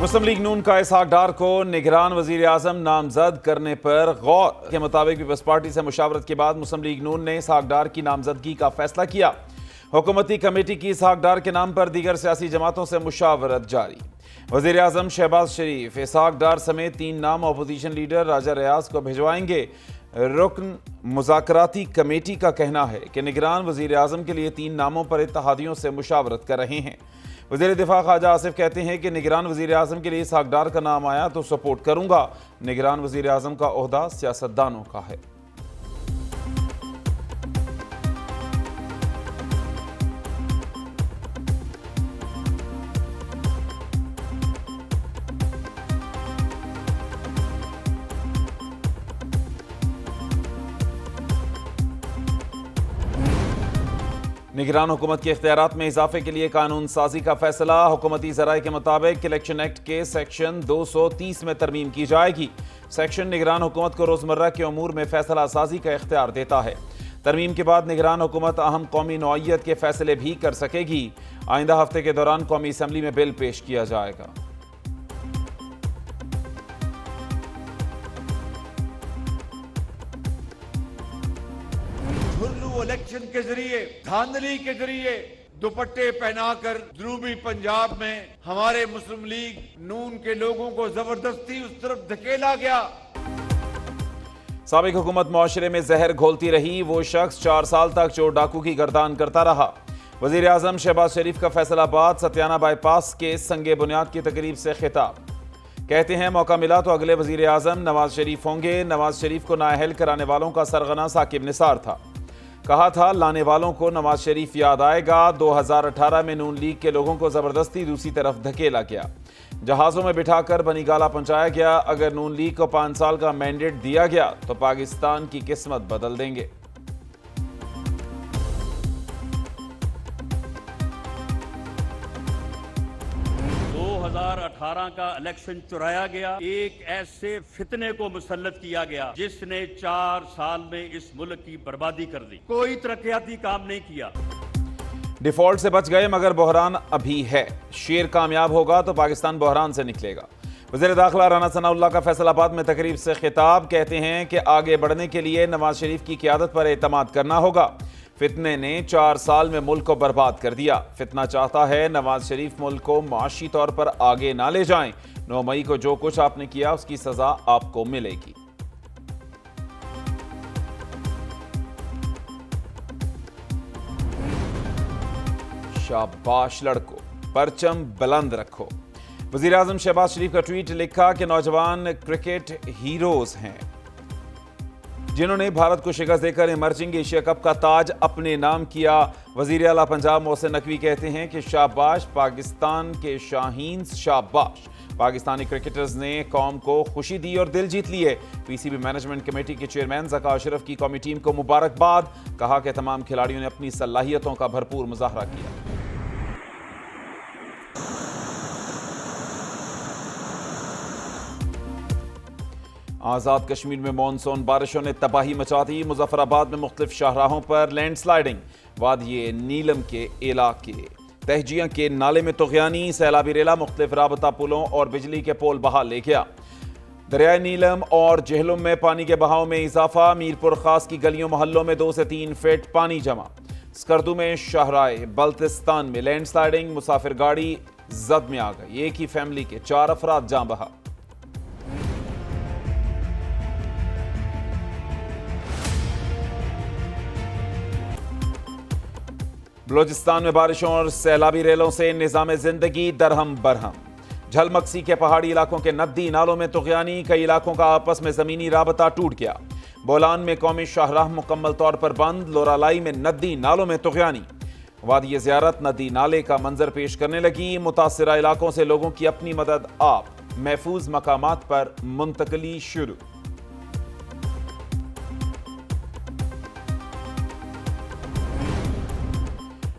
मुस्लिम league नून का इसहाक डार को निगरान वजीर आजम नामजद करने पर गौर के मुताबिक पीपल्स पार्टी से मुशावरत के बाद मुस्लिम लीग नून ने इसहाक डार की नामजदगी का फैसला किया। हुकूमती कमेटी की इसहाक डार के नाम पर दीगर सियासी जमातों से मुशावरत जारी। वजीर आजम शहबाज शरीफ इसहाक डार समेत 3 नाम अपोजिशन लीडर राजा रियाज को भिजवाएंगे। रुकन मुज़ाकराती कमेटी का कहना है कि निगरान वजीर आजम के लिए 3 नामों पर इत्तेहादियों से मुशावरत कर रहे हैं। वज़ीर दिफा ख्वाजा आसिफ कहते हैं कि निगरान वज़ीर आज़म के लिए इसहाक डार का नाम आया तो सपोर्ट करूंगा। निगरान वज़ीर आज़म का ओहदा सियासतदानों का है। निगरान हुकूमत के इख्तियारात में इजाफे के लिए कानून साजी का फैसला। हुकूमती ज़राए के मुताबिक इलेक्शन एक्ट के सेक्शन 230 में तरमीम की जाएगी। सेक्शन निगरान हुकूमत को रोज़मर्रा के अमूर में फैसला साजी का इख्तियार देता है। तरमीम के बाद निगरान हुकूमत अहम कौमी नौइयत के फैसले भी कर सकेगी। आइंदा हफ्ते के दौरान कौमी असम्बली में बिल पेश किया जाएगा। इलेक्शन के जरिए, धांधली के जरिए दुपट्टे पहनाकर जनूबी पंजाब में हमारे मुस्लिम लीग नून के लोगों को जबरदस्ती उस तरफ धकेला गया। साबिक हुकूमत मुआशरे में जहर घोलती रही। वो शख्स 4 साल तक चोर डाकू की गर्दान करता रहा। वजीर आजम शहबाज शरीफ का फैसलाबाद सत्याना बाईपास के संगे बुनियाद की तकरीब से खिताब। कहते हैं मौका मिला तो अगले वजीर आजम नवाज शरीफ होंगे। नवाज शरीफ को नाअहल कराने वालों का सरगना साकिब निसार था। कहा था लाने वालों को नवाज शरीफ याद आएगा। 2018 में नून लीग के लोगों को जबरदस्ती दूसरी तरफ धकेला गया। जहाजों में बिठाकर बनीगाला पहुंचाया गया। अगर नून लीग को 5 साल का मैंडेट दिया गया तो पाकिस्तान की किस्मत बदल देंगे। 2018 का इलेक्शन चुराया गया। एक ऐसे फितने को मुसल्लत किया गया जिसने 4 साल में इस मुल्क की बर्बादी कर दी। कोई तरक्याती काम नहीं किया। डिफॉल्ट से बच गए मगर बहरान अभी है। शेर कामयाब होगा तो पाकिस्तान बहरान से निकलेगा। वज़ीर दाखिला राना सनाउल्लाह का फैसलाबाद में तकरीब से खिताब। कहते हैं कि आगे बढ़ने के लिए नवाज शरीफ की क़यादत पर एतमाद करना होगा। फितने ने 4 साल में मुल्क को बर्बाद कर दिया। फितना चाहता है नवाज शरीफ मुल्क को माशी तौर पर आगे ना ले जाएं। 9 मई को जो कुछ आपने किया उसकी सजा आपको मिलेगी। शाबाश लड़को, परचम बुलंद रखो। वज़ीर आज़म शहबाज शरीफ का ट्वीट लिखा कि नौजवान क्रिकेट हीरोज हैं जिन्होंने भारत को शिकस्त देकर इमर्जिंग एशिया कप का ताज अपने नाम किया। वज़ीर आला पंजाब मोहसिन नकवी कहते हैं कि शाबाश पाकिस्तान के शाहीन, शाबाश। पाकिस्तानी क्रिकेटर्स ने कौम को खुशी दी और दिल जीत लिए। पीसीबी मैनेजमेंट कमेटी के चेयरमैन ज़का अशरफ की कौमी टीम को मुबारकबाद। कहा कि तमाम खिलाड़ियों ने अपनी सलाहियतों का भरपूर मुजाहरा किया। आज़ाद कश्मीर में मानसून बारिशों ने तबाही मचा दी। मुजफ्फराबाद में मुख्तलिफ शाहराहों पर लैंडस्लाइडिंग। वादिये नीलम के इलाके तहजिया के नाले में तुग़यानी। सैलाबी रेला मुख्तलिफ राबता पुलों और बिजली के पोल बहा ले गया। दरियाए नीलम और जहलुम में पानी के बहाव में इजाफा। मीरपुर खास की गलियों मोहल्लों में 2 से 3 फीट पानी जमा। स्कर्दू में शाहराए बल्तिस्तान में लैंडस्लाइडिंग। मुसाफिर गाड़ी जद में आ गई। एक ही फैमिली के 4 अफराद जान बहा। बलोचिस्तान में बारिशों और सैलाबी रेलों से निज़ाम जिंदगी दरहम बरहम। झलमक्सी के पहाड़ी इलाकों के नदी नालों में तुग़यानी। कई इलाकों का आपस में ज़मीनी राबता टूट गया। बोलान में कौमी शाहराह मुकम्मल तौर पर बंद। लोरालाई में नदी नालों में तुग़यानी। वादी ज़ियारत नदी नाले का मंजर पेश करने लगी। मुतासिरा इलाकों से लोगों की अपनी मदद आप महफूज मकामात पर मुंतकली शुरू।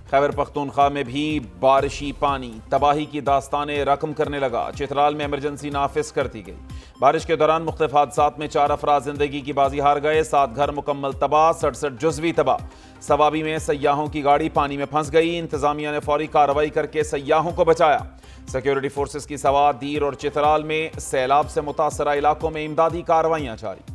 खैबर पख्तूनख्वा में भी बारिशी पानी तबाही की दास्तानें रकम करने लगा। चित्राल में इमरजेंसी नाफिज कर दी गई। बारिश के दौरान मुख्तलिफ हादसात में 4 अफराद जिंदगी की बाजी हार गए। 7 घर मुकम्मल तबाह, 67 जुज़वी तबाह। सवाबी में सयाहों की गाड़ी पानी में फंस गई। इंतजामिया ने फौरी कार्रवाई करके सयाहों को बचाया। सिक्योरिटी फोर्सेस की सवात, दीर और चित्राल में सैलाब से मुतासरा इलाकों में इमदादी कार्रवाइयां जारी।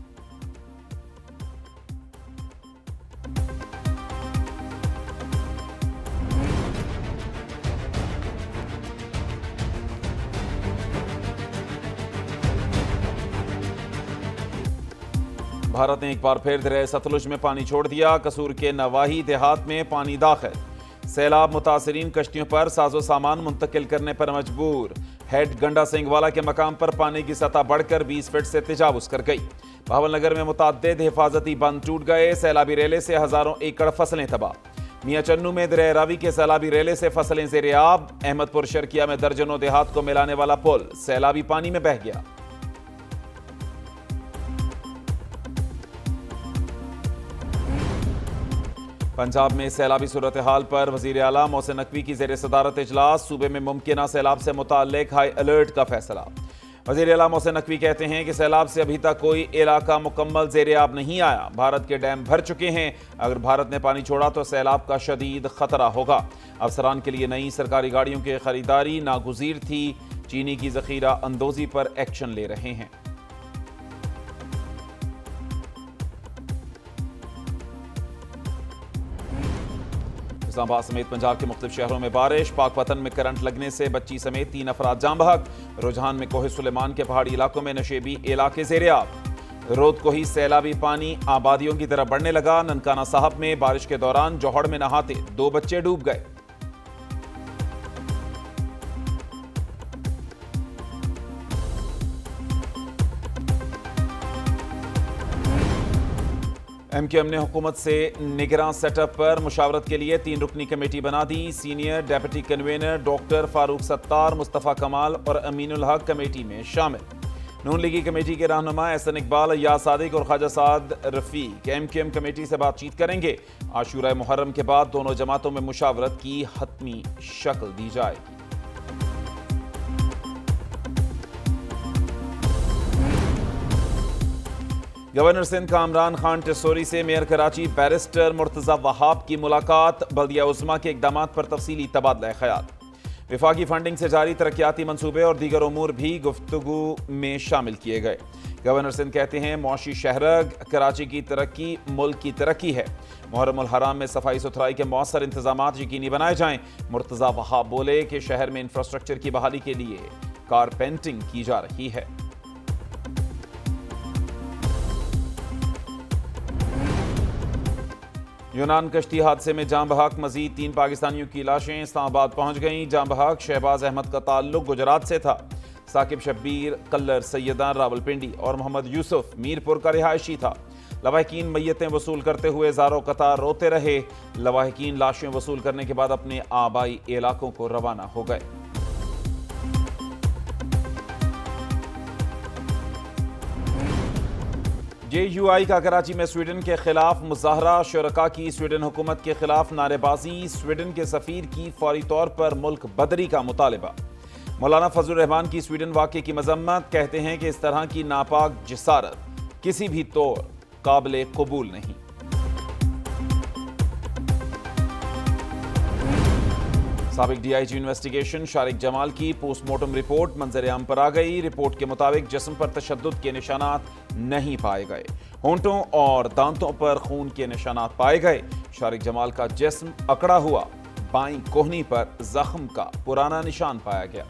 भारत ने एक बार फिर दरिया सतलुज में पानी छोड़ दिया। कसूर के नवाही देहात में पानी दाखिल। सैलाब मुतासरीन कश्तियों पर साजो सामान मुंतकिल करने पर मजबूर। हेड गंडा सिंहवाला के मकाम पर पानी की सतह बढ़कर 20 फीट से तजावुज कर गई। भावलनगर में मुतअद्दिद हिफाजती बंद टूट गए। सैलाबी रेले से हजारों एकड़ फसलें तबाह। मियां चन्नू में दरिया रावी के सैलाबी रेले से फसलें ज़ेर-ए-आब। अहमदपुर शर्किया में दर्जनों देहात को मिलाने वाला पुल सैलाबी पानी में बह गया। पंजाब में सैलाबी सूरत हाल पर वजीर आला मोहसिन नकवी की ज़ेर सदारत इजलास। सूबे में मुमकिना सैलाब से मुताल्लिक हाई अलर्ट का फैसला। वजीर आला मोहसिन नकवी कहते हैं कि सैलाब से अभी तक कोई इलाका मुकम्मल ज़ेर-ए-आब नहीं आया। भारत के डैम भर चुके हैं। अगर भारत ने पानी छोड़ा तो सैलाब का शदीद खतरा होगा। अफसरान के लिए नई सरकारी गाड़ियों की खरीदारी नागुज़ीर थी। चीनी की ज़ख़ीरा अंदोज़ी पर एक्शन ले रहे हैं। इस्लामाबाद समेत पंजाब के मुख्तलिफ शहरों में बारिश। पाकपतन में करंट लगने से बच्ची समेत 3 अफराद जाम बहक। रुझान में कोहे सुलेमान के पहाड़ी इलाकों में नशेबी इलाके ज़ेर-ए-आब। रोद को ही सैलाबी पानी आबादियों की तरफ बढ़ने लगा। ननकाना साहब में बारिश के दौरान जोहड़ में नहाते 2 बच्चे डूब गए। एमक्यूएम ने हुकूमत से निगरान सेटअप पर मुशावरत के लिए 3 रुकनी कमेटी बना दी। Senior deputy convener doctor Farooq Sattar, Mustafa Kamal और अमीनुल हक कमेटी में शामिल। नून लीगी कमेटी के रहनुमा एहसन इकबाल, अय्याज सादिक और ख्वाजा साद रफीक एमक्यूएम कमेटी से बातचीत करेंगे। आशूरा मुहर्रम के बाद दोनों जमातों में मुशावरत की हतमी शक्ल दी जाएगी। गवर्नर सिंध कामरान खान टिस्सोरी से मेयर कराची बैरिस्टर मुर्तजा वहाब की मुलाकात। बल्दिया उज़्मा के इक़दाम पर तफसीली तबादला ख्याल। विफाकी फंडिंग से जारी तरक्याती मंसूबे और दीगर उमूर भी गुफ्तगू में शामिल किए गए। गवर्नर सिंध कहते हैं मुआशी शहरग कराची की तरक्की मुल्क की तरक्की है। मुहर्रम उल हराम में सफाई सुथराई के मौसर इंतजामात यकीनी बनाए जाएं। मुर्तजा वहाब बोले कि शहर में इंफ्रास्ट्रक्चर की बहाली के लिए कारपेंटिंग की जा रही है। यूनान कश्ती हादसे में जाम बहक मजीद 3 पाकिस्तानियों की लाशें इस्लामाबाद पहुंच गईं। जाम बहक शहबाज अहमद का ताल्लुक गुजरात से था। साकिब शब्बीर कल्लर सैयदान रावलपिंडी और मोहम्मद यूसुफ मीरपुर का रिहायशी था। लवाहिकीन मैयतें वसूल करते हुए ज़ारों कतार रोते रहे। लवाहिकीन लाशें वसूल करने के बाद अपने आबाई इलाकों को रवाना हो गए। JUI का कराची में स्वीडन के खिलाफ मुजाहरा। शुरका की स्वीडन हुकूमत के खिलाफ नारेबाजी। स्वीडन के सफीर की फौरी तौर पर मुल्क बदरी का मुतालिबा। मौलाना फजलुर रहमान की स्वीडन वाक़े की मजम्मत। कहते हैं कि इस तरह की नापाक जिसारत किसी भी तौर काबिल कबूल नहीं। साबिक DIG इन्वेस्टिगेशन शारिक जमाल की पोस्टमार्टम रिपोर्ट मंजर-ए-आम पर आ गई। रिपोर्ट के मुताबिक जिस्म पर तशद्दुद के निशानात नहीं पाए गए। होंठों और दांतों पर खून के निशानात पाए गए। शारिक जमाल का जिस्म अकड़ा हुआ। बाईं कोहनी पर जख्म का पुराना निशान पाया गया।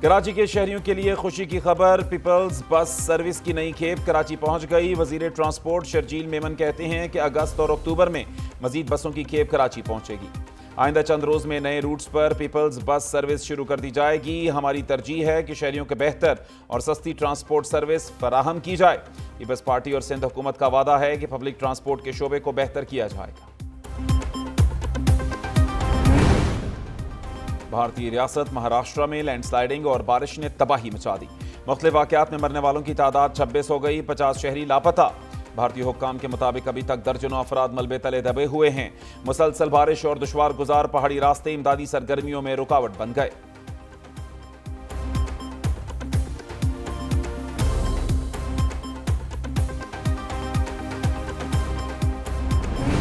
कराची के शहरियों के लिए खुशी की खबर। पीपल्स बस सर्विस की नई खेप कराची पहुंच गई। वजीर ट्रांसपोर्ट शर्जील मेमन कहते हैं कि अगस्त और अक्टूबर में मजीद बसों की खेप कराची पहुंचेगी। आइंदा चंद रोज में नए रूट्स पर पीपल्स बस सर्विस शुरू कर दी जाएगी। हमारी तरजीह है कि शहरियों के बेहतर और सस्ती ट्रांसपोर्ट सर्विस फराहम की जाए। पीपल्स पार्टी और सिंध हुकूमत का वादा है कि पब्लिक ट्रांसपोर्ट के शोबे को बेहतर किया जाएगा। भारतीय रियासत महाराष्ट्र में लैंडस्लाइडिंग और बारिश ने तबाही मचा दी। मुख्तलिफ वाक़यात में मरने वालों की तादाद 26 हो गई। 50 शहरी लापता। भारतीय हुक्काम के मुताबिक अभी तक दर्जनों अफराद मलबे तले दबे हुए हैं। मुसलसल बारिश और दुश्वार गुजार पहाड़ी रास्ते इमदादी सरगर्मियों में रुकावट बन गए।